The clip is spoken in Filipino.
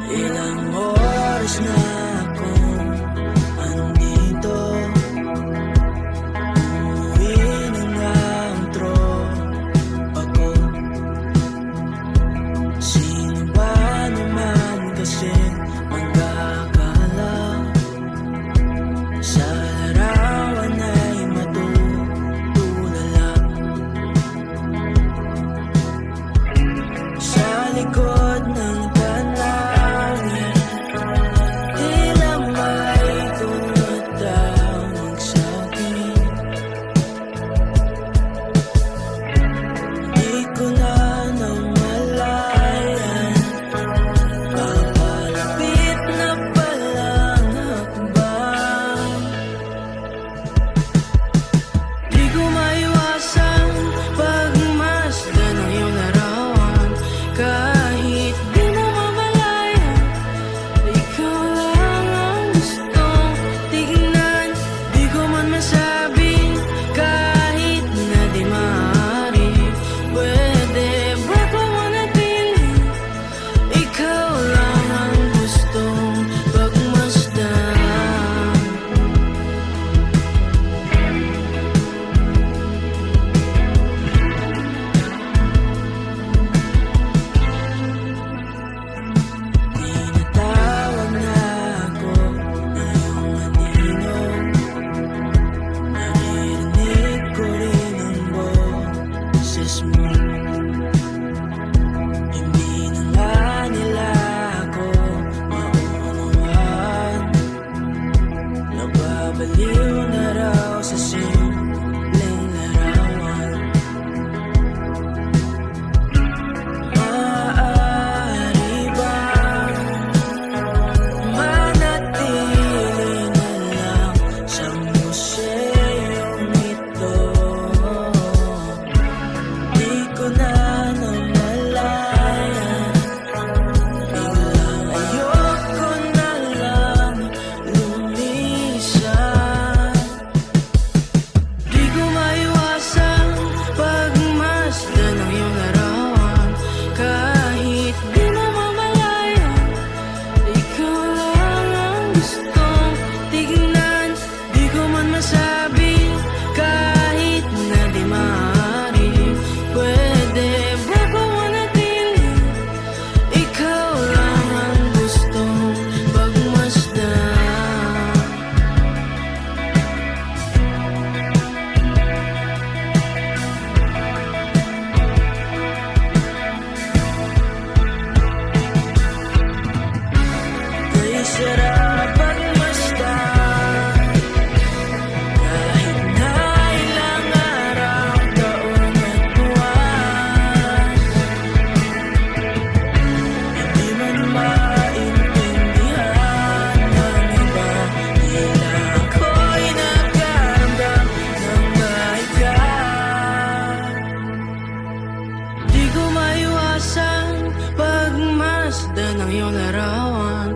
Ilang oras na akong andito, umuwi na nga ang tropa ko. Sino ba naman kasi magkakala sa larawan ay matutulala? Sa likod ng tanawin, tila may tumatawag sa'kin. Di ko na namalayan, papalapit na palang hakbang. Di ko maiwasan pagmasdan ng iyong larawan. Kahit di mo mamalayan, ikaw lang ang gustong tignan. Di ko man masabi kahit na di maaari. Pwede ba ko manatili? Ikaw lang ang gustong pagmasdan. Tinatawag na ako ng iyong anino, naririnig ko rin ang boses mo. Hindi na nga nila ako maunawaan, nababaliw na raw sa simpleng larawan. Maaari bang manatili na lang sa museyong ito? Di ko na namalayan, biglang ayoko na lang lumisan. Di ko maiwasan pagmasdan ng iyong larawan. Kahit di mo mamalayan, ikaw lang ang gustong tignan. Di ko man masabi kahit na di maaari. Pwede ba ko manatili? Ikaw lang ang gustong pagmasdan. Kay sarap pagmasdan, kahit na ilang araw, taon at buwan. Hindi man maintindihan ng iba, tila ako'y nagkaramdam ng baika. Di ko maiwasan pagmasdan ng iyong larawan.